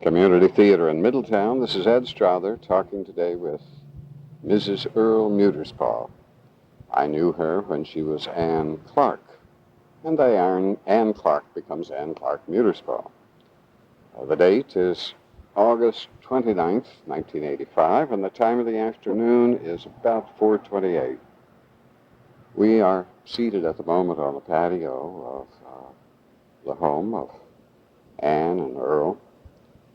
Community Theater in Middletown. This is Ed Strother talking today with Mrs. Earl Muterspaugh. I knew her when she was Ann Clark, and Ann Clark becomes Ann Clark Muterspaugh. The date is August 29th, 1985, and the time of the afternoon is about 4:28. We are seated at the moment on the patio of the home of Ann and Earl,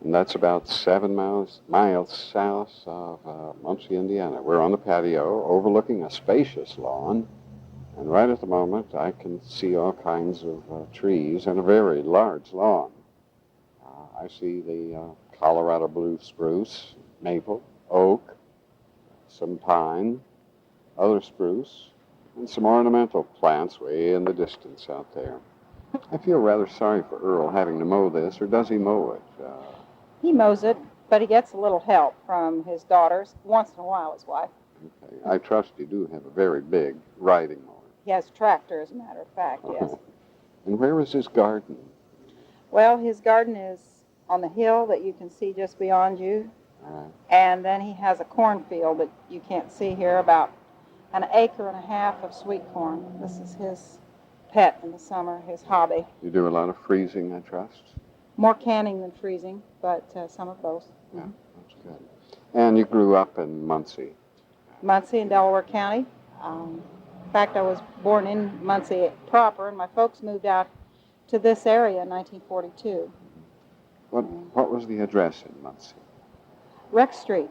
and that's about 7 miles south of Muncie, Indiana. We're on the patio overlooking a spacious lawn, and right at the moment I can see all kinds of trees and a very large lawn. I see the Colorado blue spruce, maple, oak, some pine, other spruce, and some ornamental plants way in the distance out there. I feel rather sorry for Earl having to mow this, or does he mow it? He mows it, but he gets a little help from his daughters, once in a while his wife. Okay. I trust you do have a very big riding mower. He has a tractor, as a matter of fact, yes. And where is his garden? Well, his garden is on the hill that you can see just beyond you. All right. And then he has a cornfield that you can't see here, about an acre and a half of sweet corn. This is his pet in the summer, his hobby. You do a lot of freezing, I trust? More canning than freezing, but some of both. Yeah, that's good. And you grew up in Muncie? Muncie in Delaware County. In fact, I was born in Muncie proper, and my folks moved out to this area in 1942. What was the address in Muncie? Rex Street.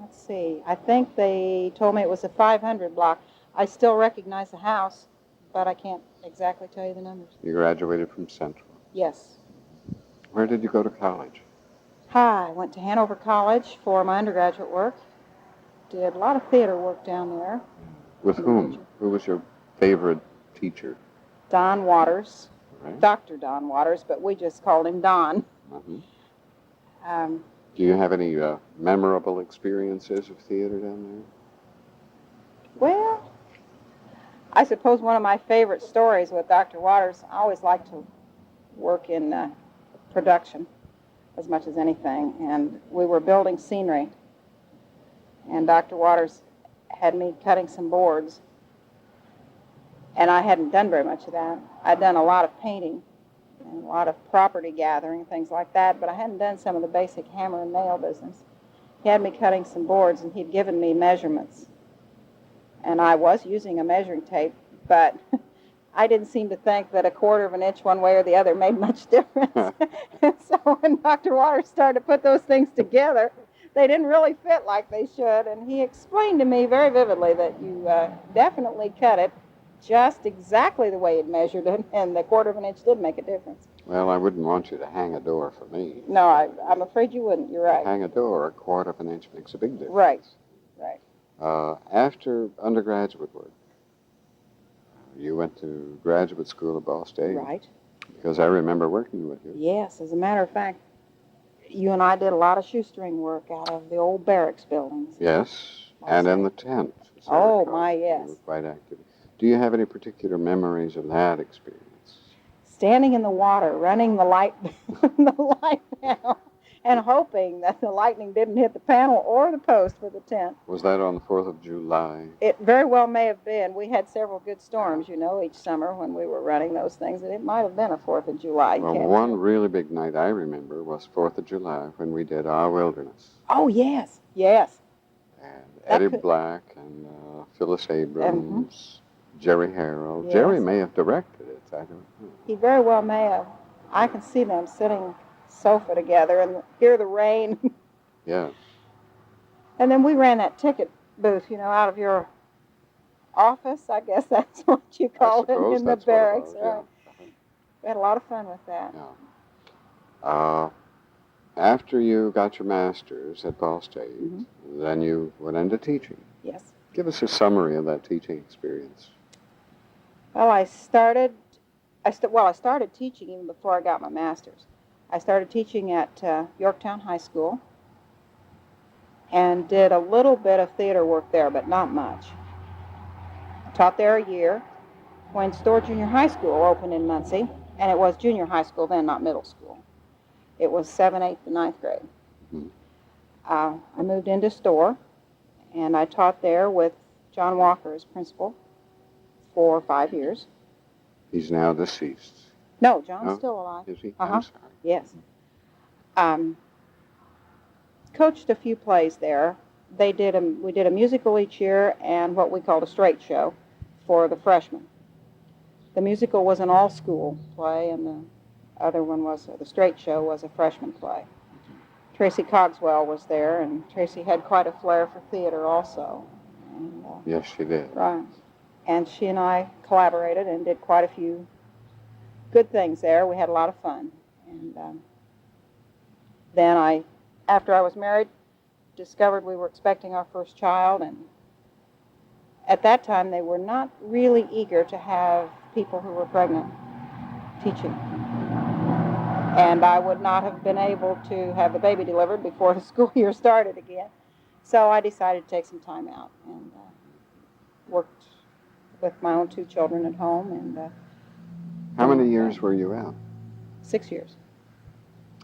Let's see. I think they told me it was a 500 block. I still recognize the house, but I can't exactly tell you the numbers. You graduated from Central? Yes. Where did you go to college? I went to Hanover College for my undergraduate work. Did a lot of theater work down there. With whom? Who was your favorite teacher? Don Waters. Right. Dr. Don Waters, but we just called him Don. Mm-hmm. Do you have any memorable experiences of theater down there? Well, I suppose one of my favorite stories with Dr. Waters, I always liked to work in production as much as anything, and we were building scenery, and Dr. Waters had me cutting some boards, and I hadn't done very much of that. I'd done a lot of painting and a lot of property gathering, things like that, but I hadn't done some of the basic hammer and nail business. He had me cutting some boards, and he'd given me measurements, and I was using a measuring tape, but I didn't seem to think that a quarter of an inch one way or the other made much difference. And so when Dr. Waters started to put those things together, they didn't really fit like they should, and he explained to me very vividly that you definitely cut it just exactly the way it measured it, and the quarter of an inch did make a difference. Well, I wouldn't want you to hang a door for me. No, I'm afraid you wouldn't. You're right. Hang a door, a quarter of an inch makes a big difference. Right. After undergraduate work, you went to graduate school at Ball State. Right. Because I remember working with you. Yes, as a matter of fact, you and I did a lot of shoestring work out of the old barracks buildings. Yes, and in the tent. Oh, my, yes. You were quite active. Do you have any particular memories of that experience? Standing in the water, running the light panel, and hoping that the lightning didn't hit the panel or the post for the tent. Was that on the 4th of July? It very well may have been. We had several good storms, each summer when we were running those things, and it might have been a 4th of July. Well, one really big night I remember was 4th of July when we did Our Wilderness. Oh, yes. And Eddie Black and Phyllis Abrams, Jerry Harrell. Yes. Jerry may have directed it. I don't know. He very well may have. I can see them sitting sofa together and hear the rain. Yeah. And then we ran that ticket booth, out of your office. I guess that's what you call it in the barracks. Right. Yeah. We had a lot of fun with that. Yeah. After you got your master's at Ball State, then you went into teaching. Yes. Give us a summary of that teaching experience. Well, I started teaching even before I got my master's. I started teaching at Yorktown High School and did a little bit of theater work there, but not much. Taught there a year when Storer Junior High School opened in Muncie, and it was junior high school then, not middle school. It was 7th, 8th, and 9th grade. Mm-hmm. I moved into store, and I taught there with John Walker as principal for 5 years. He's now deceased. No, John's Oh, still alive. is he? Uh-huh. I'm sorry. Yes. Coached a few plays there. We did a musical each year and what we called a straight show for the freshmen. The musical was an all-school play, and the other one was, the straight show was a freshman play. Tracy Cogswell was there, and Tracy had quite a flair for theater also. And, Yes, she did. right. And she and I collaborated and did quite a few good things there. We had a lot of fun. And then after I was married, discovered we were expecting our first child, and at that time they were not really eager to have people who were pregnant teaching. And I would not have been able to have the baby delivered before the school year started again. So I decided to take some time out and worked with my own 2 children at home. And How many years were you out? 6 years.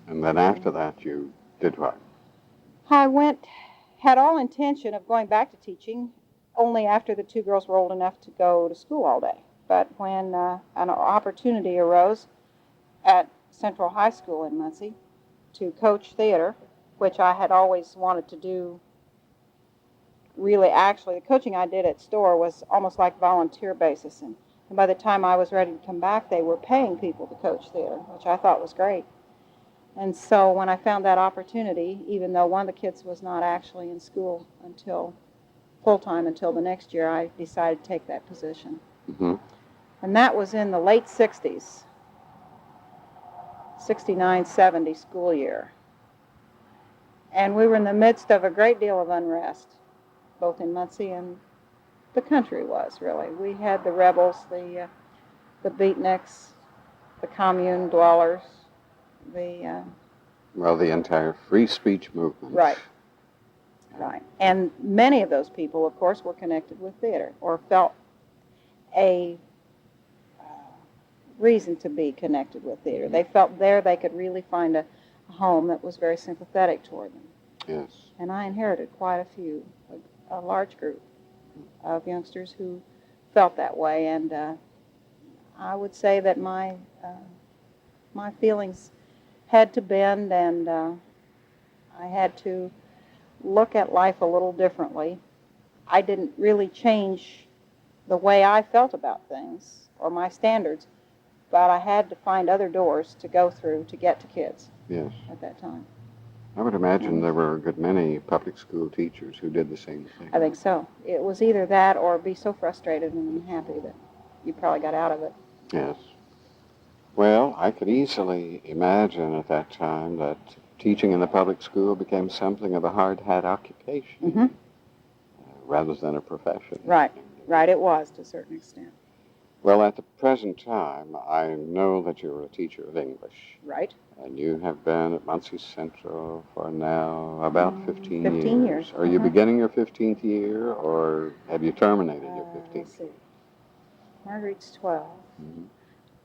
And then after that, you did what? I had all intention of going back to teaching only after the 2 girls were old enough to go to school all day. But when an opportunity arose at Central High School in Muncie to coach theater, which I had always wanted to do, really actually, the coaching I did at store was almost like volunteer basis. And by the time I was ready to come back, they were paying people to coach theater, which I thought was great. And so when I found that opportunity, even though one of the kids was not actually in school until full-time until the next year, I decided to take that position. Mm-hmm. And that was in the late 60s, 69-70 school year. And we were in the midst of a great deal of unrest, both in Muncie and the country was, really. We had the rebels, the beatniks, the commune dwellers, Well, the entire free speech movement. Right. Right. And many of those people, of course, were connected with theater or felt a reason to be connected with theater. They felt there they could really find a home that was very sympathetic toward them. Yes. And I inherited quite a large group of youngsters who felt that way. And I would say that my feelings had to bend, and I had to look at life a little differently. I didn't really change the way I felt about things or my standards, but I had to find other doors to go through to get to kids. Yes. At that time. I would imagine there were a good many public school teachers who did the same thing. I think so. It was either that or be so frustrated and unhappy that you probably got out of it. Yes. Well, I could easily imagine at that time that teaching in the public school became something of a hard-hat occupation rather than a profession. Right. Right, it was to a certain extent. Well, at the present time, I know that you're a teacher of English. Right. And you have been at Muncie Central for now about 15 years. 15 years. Are you beginning your 15th year, or have you terminated your 15th? Let's see. Marguerite's 12,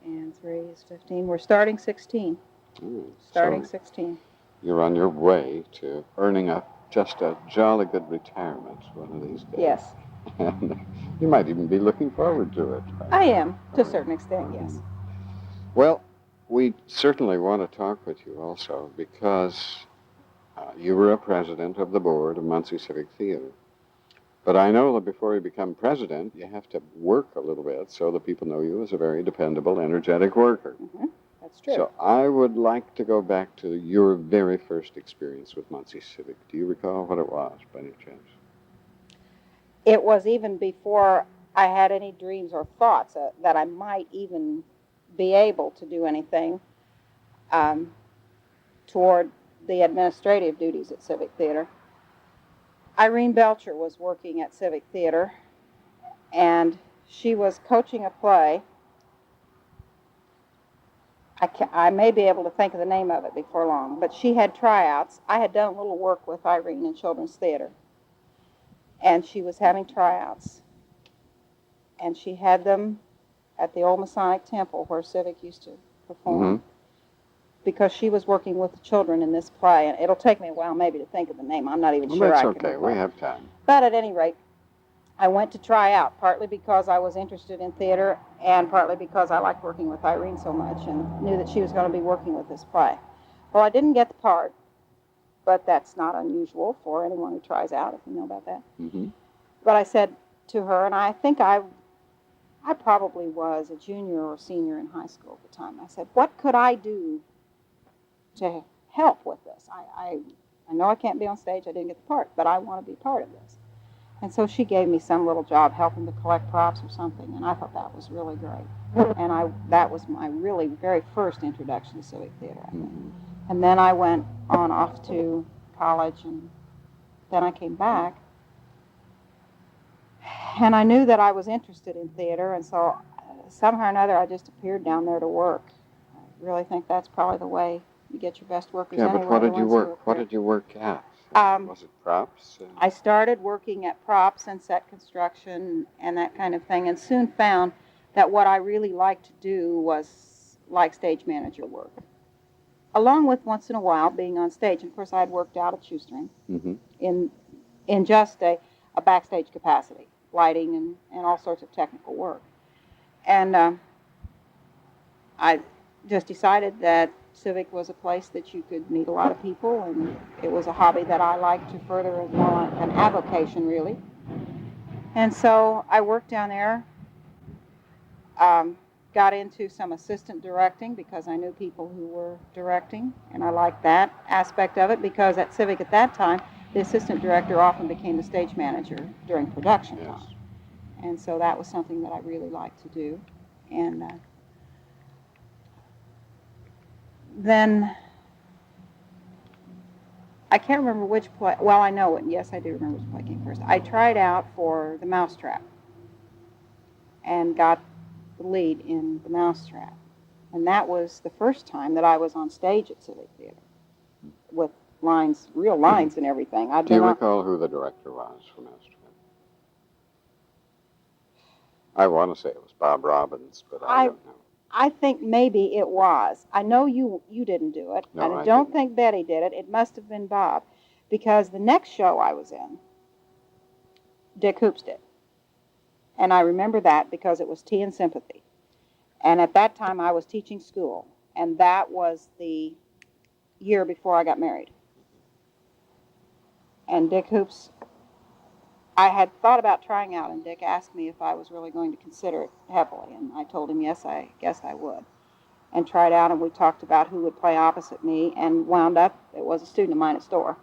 and 3 is 15. We're starting 16. Starting So 16. You're on your way to earning just a jolly good retirement one of these days. Yes. And you might even be looking forward to it. I am, to a certain extent, yes. Well, we certainly want to talk with you also because you were a president of the board of Muncie Civic Theatre. But I know that before you become president, you have to work a little bit so that people know you as a very dependable, energetic worker. That's true. So I would like to go back to your very first experience with Muncie Civic. Do you recall what it was, by any chance? It was even before I had any dreams or thoughts that I might even be able to do anything toward the administrative duties at Civic Theatre. Irene Belcher was working at Civic Theatre, and she was coaching a play. I may be able to think of the name of it before long, but she had tryouts. I had done a little work with Irene in children's theater, and she was having tryouts. And she had them at the old Masonic Temple where Civic used to perform. because she was working with the children in this play, and it'll take me a while maybe to think of the name. I'm not even sure that's I okay. can. We have time. But at any rate, I went to try out, partly because I was interested in theater and partly because I liked working with Irene so much and knew that she was going to be working with this play. Well, I didn't get the part, but that's not unusual for anyone who tries out, if you know about that. Mm-hmm. But I said to her, and I think I probably was a junior or senior in high school at the time. I said, what could I do to help with this? I know I can't be on stage. I didn't get the part, but I want to be part of this. And so she gave me some little job helping to collect props or something, and I thought that was really great. And that was my really very first introduction to civic theater, I think. Mm-hmm. And then I went on off to college, and then I came back. And I knew that I was interested in theater, and so somehow or another I just appeared down there to work. I really think that's probably the way you get your best workers anywhere. Yeah, but what did you work? What did you work at? Was it props? I started working at props and set construction and that kind of thing, and soon found that what I really liked to do was like stage manager work, along with once in a while being on stage. And of course, I had worked out at Shoestring mm-hmm. in just a backstage capacity, lighting and all sorts of technical work. And I just decided that Civic was a place that you could meet a lot of people, and it was a hobby that I liked to further as more like an avocation, really. And so I worked down there, got into some assistant directing because I knew people who were directing, and I liked that aspect of it because at Civic at that time, the assistant director often became the stage manager during production time. Yes. And so that was something that I really liked to do. And then I can't remember which play. Well, I know it. Yes, I do remember which play came first. I tried out for The Mousetrap and got the lead in The Mousetrap. And that was the first time that I was on stage at Civic Theater with lines, real lines and everything. Do you recall who the director was for Mousetrap? I want to say it was Bob Robbins, but I don't know. I think maybe it was. I know you didn't do it. No, I don't think Betty did it. It must have been Bob, because the next show I was in, Dick Hoops did. And I remember that because it was Tea and Sympathy. And at that time I was teaching school, and that was the year before I got married. And Dick Hoops, I had thought about trying out, and Dick asked me if I was really going to consider it heavily, and I told him yes, I guess I would. And tried out, and we talked about who would play opposite me, and wound up, it was a student of mine at Store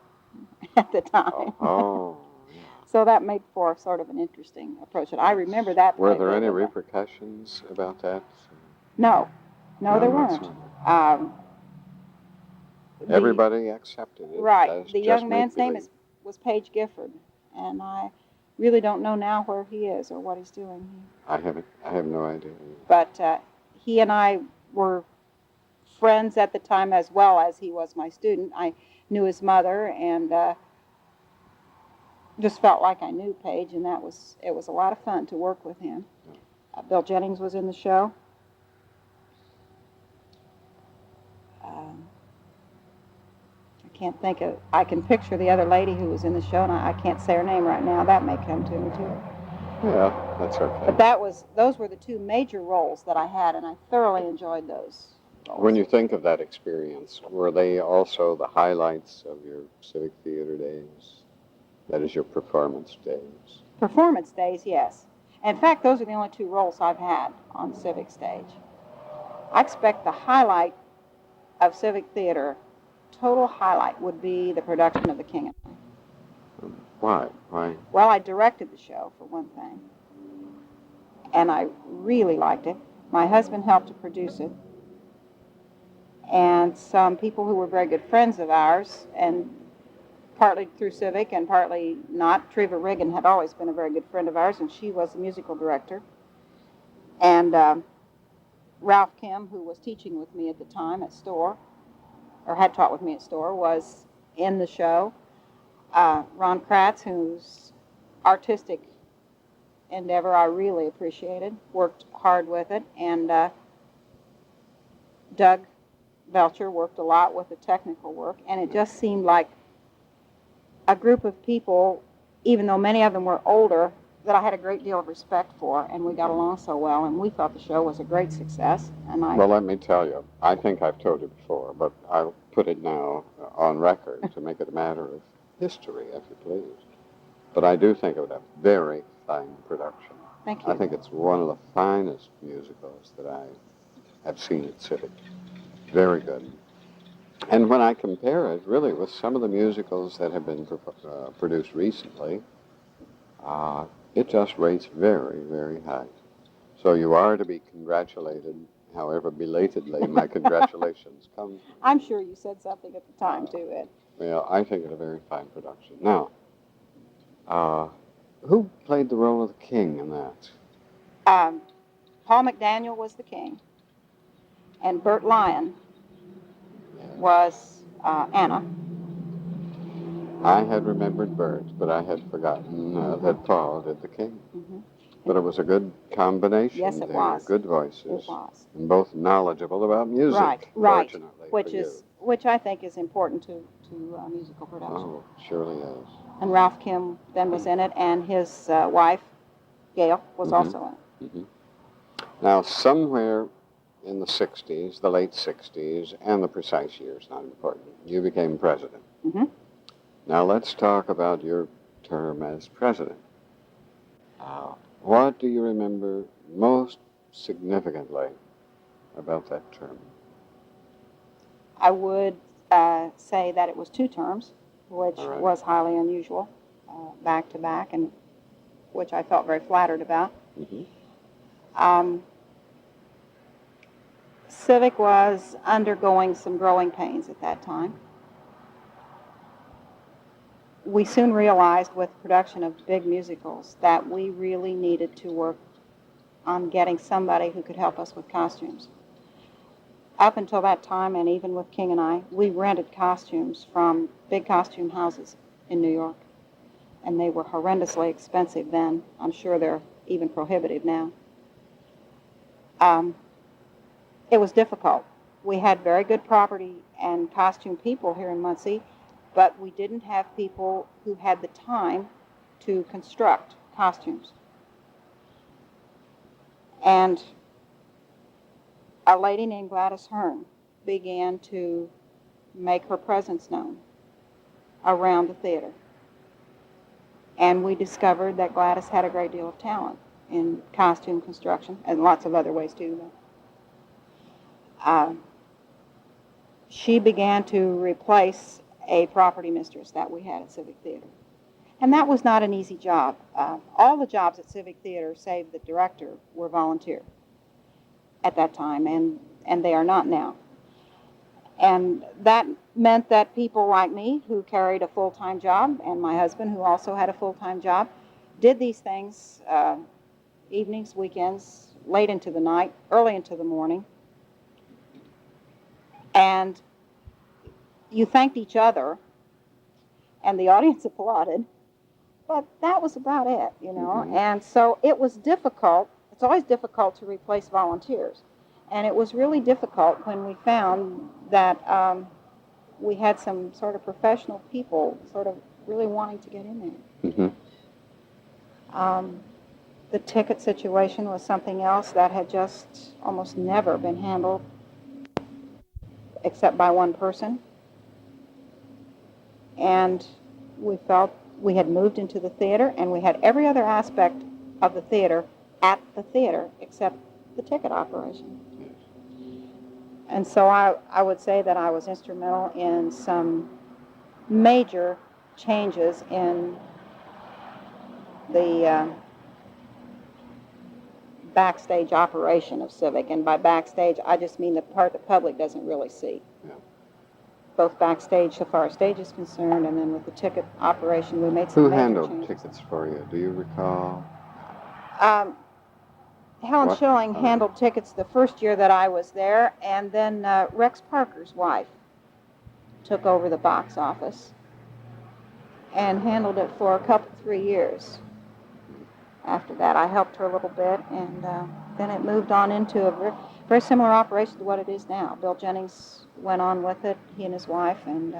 at the time. Oh. So that made for sort of an interesting approach. And I remember that. Were there any repercussions about that? No, there weren't. Everybody accepted it. Right. The young man's name was Page Gifford, and I really don't know now where he is or what he's doing. I have no idea. But he and I were friends at the time, as well as he was my student. I knew his mother, and just felt like I knew Page, and it was a lot of fun to work with him. Bill Jennings was in the show. I can picture the other lady who was in the show, and I can't say her name right now. That may come to me too. Yeah, that's okay. But those were the two major roles that I had, and I thoroughly enjoyed those roles. When you think of that experience, were they also the highlights of your civic theater days? That is, your performance days? Performance days, yes. In fact, those are the only two roles I've had on civic stage. I expect the highlight of civic theater, total highlight, would be the production of The King and I. Why? Why? Well, I directed the show, for one thing, and I really liked it. My husband helped to produce it, and some people who were very good friends of ours, and partly through Civic and partly not. Treva Riggin had always been a very good friend of ours, and she was the musical director. And Ralph Kim, who was teaching with me at the time at Store, or had taught with me at Store, was in the show. Ron Kratz, whose artistic endeavor I really appreciated, worked hard with it. And Doug Belcher worked a lot with the technical work, and it just seemed like a group of people, even though many of them were older, that I had a great deal of respect for, and we got along so well, and we thought the show was a great success. Well, let me tell you, I think I've told you before, but I'll put it now on record to make it a matter of history, if you please. But I do think it was a very fine production. Thank you. I think it's one of the finest musicals that I have seen at Civic. Very good. And when I compare it, really, with some of the musicals that have been produced recently, it just rates very, very high. So you are to be congratulated, however belatedly my congratulations come. I'm sure you said something at the time, too, Ed. Well, I think it's a very fine production. Now, who played the role of the king in that? Paul McDaniel was the king, and Bert Lyon was Anna. I had remembered Bert, but I had forgotten that Paul did the king. Mm-hmm. But it was a good combination. Yes, it there. was. Good voices. It was. And both knowledgeable about music. Right. Fortunately Which I think is important to musical production. Oh, surely is. And Ralph Kim then was in it, and his wife, Gail, was also in it. Mm-hmm. Now, somewhere in the 60s, the late 60s, and the precise year is not important, you became president. Mm-hmm. Now, let's talk about your term as president. What do you remember most significantly about that term? I would say that it was 2 terms, which was highly unusual, back to back, and which I felt very flattered about. Mm-hmm. Civic was undergoing some growing pains at that time. We soon realized with production of big musicals that we really needed to work on getting somebody who could help us with costumes. Up until that time, and even with King and I, we rented costumes from big costume houses in New York. And they were horrendously expensive then. I'm sure they're even prohibitive now. It was difficult. We had very good property and costume people here in Muncie, but we didn't have people who had the time to construct costumes. And a lady named Gladys Hearn began to make her presence known around the theater. And we discovered that Gladys had a great deal of talent in costume construction, and lots of other ways too. She began to replace a property mistress that we had at Civic Theatre. And that was not an easy job. All the jobs at Civic Theatre, save the director, were volunteer at that time, and they are not now. And that meant that people like me, who carried a full-time job, and my husband, who also had a full-time job, did these things evenings, weekends, late into the night, early into the morning. And you thanked each other, and the audience applauded, but that was about it, you know. Mm-hmm. And so it was difficult. It's always difficult to replace volunteers. And it was really difficult when we found that we had some sort of professional people sort of really wanting to get in there. Mm-hmm. The ticket situation was something else that had just almost never been handled except by one person. And we felt we had moved into the theater, and we had every other aspect of the theater at the theater except the ticket operation. And so I would say that I was instrumental in some major changes in the backstage operation of Civic. And by backstage, I just mean the part the public doesn't really see. Yeah. Both backstage so far as stage is concerned, and then with the ticket operation, we made some Who major handled changes. tickets for you? Do you recall? Helen Schilling handled tickets the first year that I was there, and then Rex Parker's wife took over the box office and handled it for a couple, 3 years. After that, I helped her a little bit, and then it moved on into a very similar operation to what it is now. Bill Jennings went on with it, he and his wife, and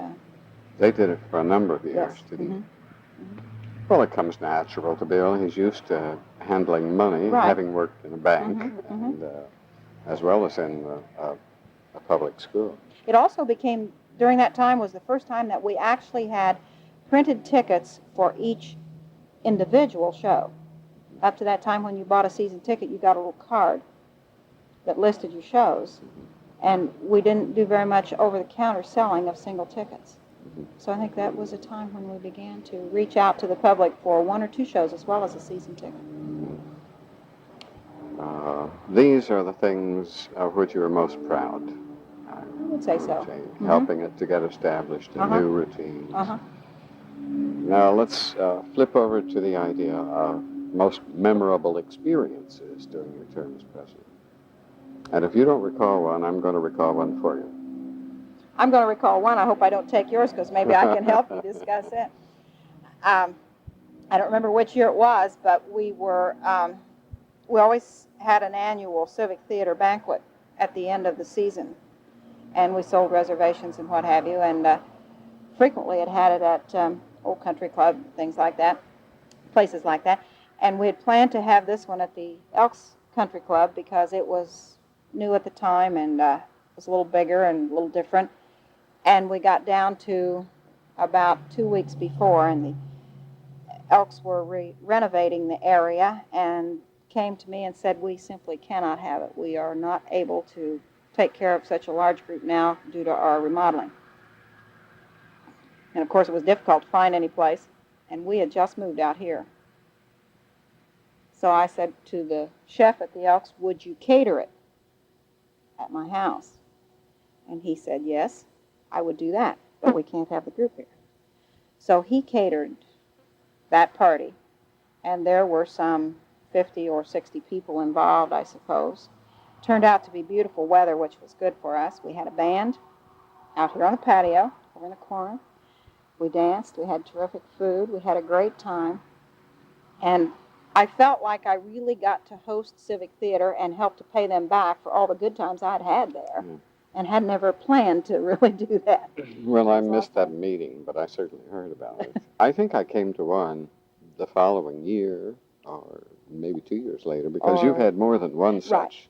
They did it for a number of years, yes. didn't Mm-hmm. they? Well, it comes natural to Bill. He's used to handling money, Right. having worked in a bank, Mm-hmm. and as well as in a public school. It also became, during that time, was the first time that we actually had printed tickets for each individual show. Up to that time, when you bought a season ticket, you got a little card that listed your shows. And we didn't do very much over-the-counter selling of single tickets. So I think that was a time when we began to reach out to the public for 1 or 2 shows as well as a season ticket. These are the things of which you are most proud. I would say so. Helping it to get established in new routines. Uh-huh. Now let's flip over to the idea of most memorable experiences during your term as president. And if you don't recall one, I'm going to recall one for you. I'm going to recall one. I hope I don't take yours because maybe I can help you discuss it. I don't remember which year it was, but we always had an annual Civic Theatre banquet at the end of the season. And we sold reservations and what have you. And frequently it had it at Old Country Club, things like that, places like that. And we had planned to have this one at the Elks Country Club because it was new at the time and was a little bigger and a little different. And we got down to about 2 weeks before, and the Elks were renovating the area and came to me and said, we simply cannot have it. We are not able to take care of such a large group now due to our remodeling. And of course it was difficult to find any place, and we had just moved out here. So I said to the chef at the Elks, would you cater it at my house? And he said, yes, I would do that, but we can't have the group here. So he catered that party, and there were some 50 or 60 people involved, I suppose. Turned out to be beautiful weather, which was good for us. We had a band out here on the patio, over in the corner. We danced, we had terrific food, we had a great time, and I felt like I really got to host Civic Theater and help to pay them back for all the good times I'd had there, and had never planned to really do that. Well, I missed that meeting, but I certainly heard about it. I think I came to one the following year, or maybe 2 years later, because you've had more than one such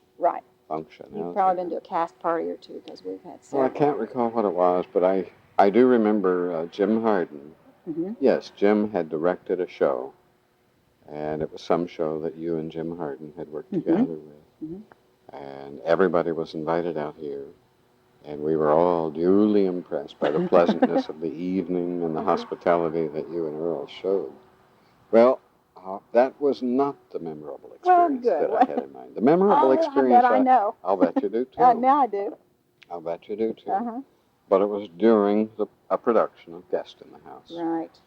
function. You've probably been to a cast party or two, because we've had several. Well, I can't recall what it was, but I do remember Jim Harden. Mm-hmm. Yes, Jim had directed a show, and it was some show that you and Jim Harden had worked together with. Mm-hmm. And everybody was invited out here, and we were all duly impressed by the pleasantness of the evening and the hospitality that you and Earl showed. Well, that was not the memorable experience that I had in mind. The memorable experience, I know. I'll bet you do too. Now I do. I'll bet you do too. Uh-huh. But it was during a production of Guest in the House. Right.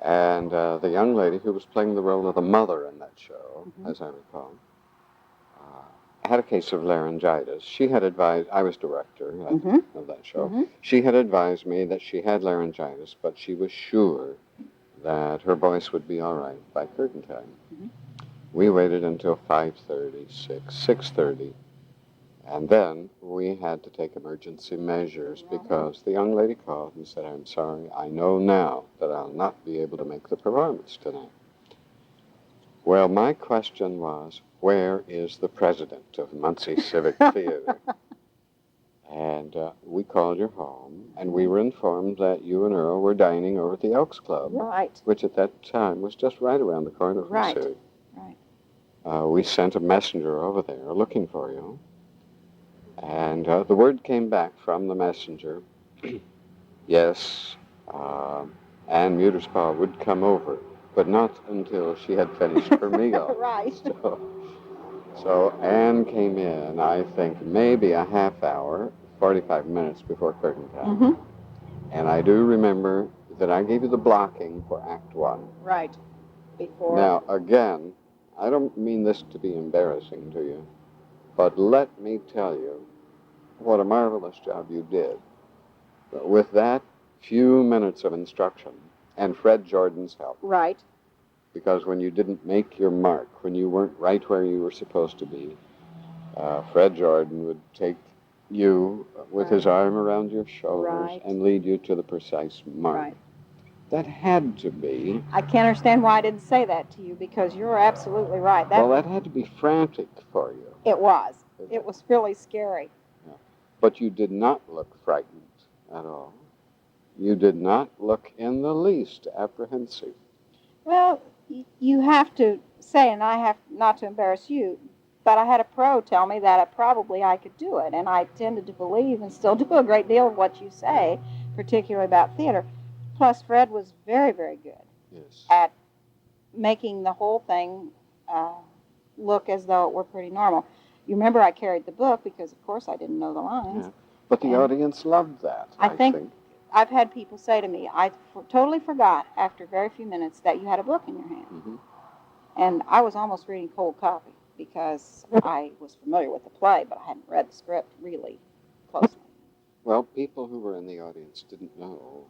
And the young lady who was playing the role of the mother in that show, as I recall, had a case of laryngitis. She had advised, I was director of that show, she had advised me that she had laryngitis, but she was sure that her voice would be all right by curtain time. We waited until 5:30, 6:30, and then we had to take emergency measures because the young lady called and said, I'm sorry, I know now that I'll not be able to make the performance tonight. Well, my question was, where is the president of Muncie Civic Theatre? And we called your home, and we were informed that you and Earl were dining over at the Elks Club, which at that time was just right around the corner from Civic. We sent a messenger over there looking for you, and the word came back from the messenger, yes, Ann Muterspaugh would come over, but not until she had finished her meal. So Ann came in, I think, maybe a half hour, 45 minutes before curtain time. And I do remember that I gave you the blocking for Act 1. Right. Before. Now, again, I don't mean this to be embarrassing to you, but let me tell you what a marvelous job you did. With that few minutes of instruction and Fred Jordan's help. Right. Because when you didn't make your mark, when you weren't right where you were supposed to be, Fred Jordan would take you with his arm around your shoulders and lead you to the precise mark. Right. That had to be. I can't understand why I didn't say that to you, because you're absolutely right. That had to be frantic for you. It was. It was really scary. Yeah. But you did not look frightened at all. You did not look in the least apprehensive. Well, you have to say, and I have not to embarrass you, but I had a pro tell me that probably I could do it, and I tended to believe and still do a great deal of what you say, particularly about theater. Plus, Fred was very, very good at making the whole thing look as though it were pretty normal. You remember I carried the book because, of course, I didn't know the lines. Yeah. But the audience loved that, I think. I've had people say to me, I totally forgot after very few minutes that you had a book in your hand. Mm-hmm. And I was almost reading cold copy because I was familiar with the play, but I hadn't read the script really closely. Well, people who were in the audience didn't know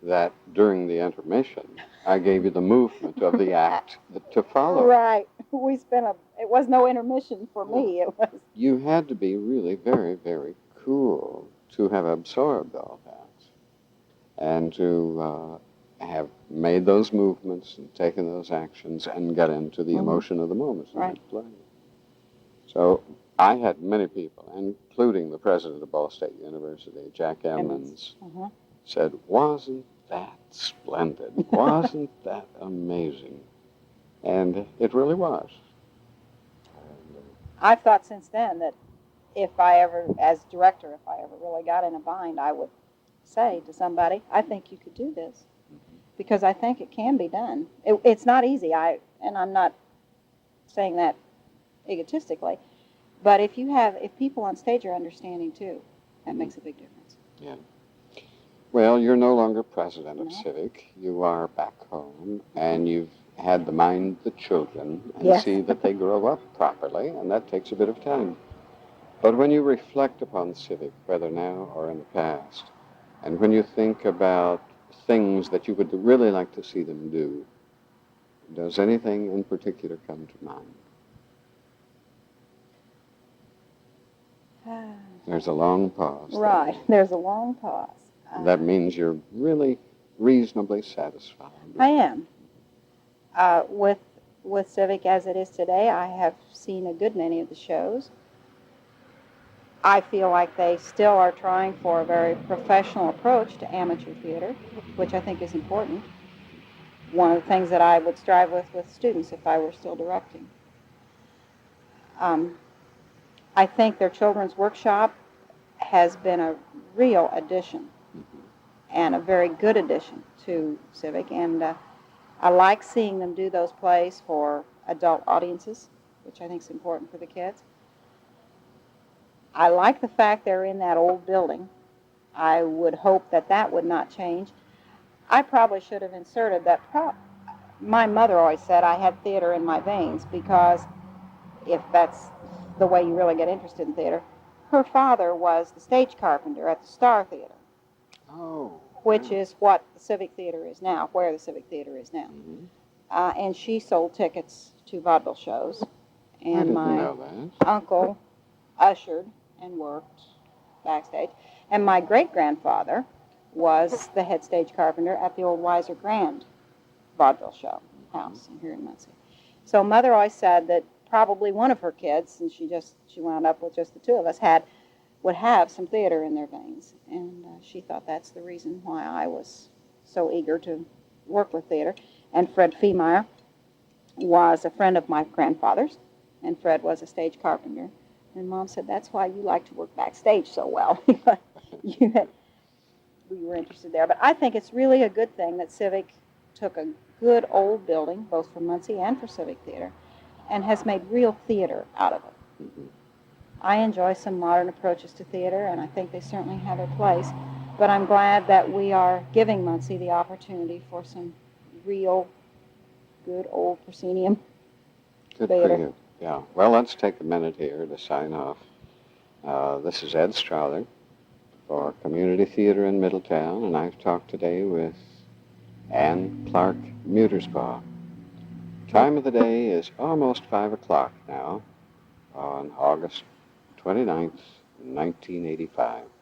that during the intermission, I gave you the movement of the act to follow. Right. It was no intermission for me. It was. You had to be really very, very cool to have absorbed all that and to have made those movements and taken those actions and got into the emotion of the moment in the play. So I had many people, including the president of Ball State University, Jack Emmons, said, "Wasn't that splendid? Wasn't that amazing?" And it really was. I've thought since then that if I ever, as director, if I ever really got in a bind, I would say to somebody, I think you could do this. Because I think it can be done. It's not easy, and I'm not saying that egotistically, but if people on stage are understanding too, that makes a big difference. Yeah. Well, you're no longer president of Civic. You are back home, and you've had to mind the children and see that they grow up properly, and that takes a bit of time. But when you reflect upon Civic, whether now or in the past, and when you think about things that you would really like to see them do, does anything in particular come to mind? There's a long pause. Right, there's a long pause. That means you're really reasonably satisfied. I am. With Civic as it is today, I have seen a good many of the shows. I feel like they still are trying for a very professional approach to amateur theater, which I think is important. One of the things that I would strive with students if I were still directing. I think their children's workshop has been a real addition and a very good addition to Civic, and I like seeing them do those plays for adult audiences, which I think is important for the kids. I like the fact they're in that old building. I would hope that that would not change. I probably should have inserted that. My mother always said I had theater in my veins, because if that's the way you really get interested in theater, her father was the stage carpenter at the Star Theater. Oh. Which is what the Civic Theater is now, where the Civic Theater is now. Mm-hmm. And she sold tickets to vaudeville shows. And I didn't my know that. uncle ushered and worked backstage. And my great-grandfather was the head stage carpenter at the old Weiser Grand vaudeville show house here in Muncie. So Mother always said that probably one of her kids, and she wound up with just the two of us, would have some theater in their veins. And she thought that's the reason why I was so eager to work with theater. And Fred Feemeyer was a friend of my grandfather's, and Fred was a stage carpenter. And Mom said, that's why you like to work backstage so well. We were interested there. But I think it's really a good thing that Civic took a good old building, both for Muncie and for Civic Theater, and has made real theater out of it. Mm-hmm. I enjoy some modern approaches to theater, and I think they certainly have their place. But I'm glad that we are giving Muncie the opportunity for some real good old proscenium theater. Good for you. Yeah. Well, let's take a minute here to sign off. This is Ed Strother for Community Theater in Middletown, and I've talked today with Ann Clark Muterspaugh. Time of the day is almost 5 o'clock now on August 29th, 1985.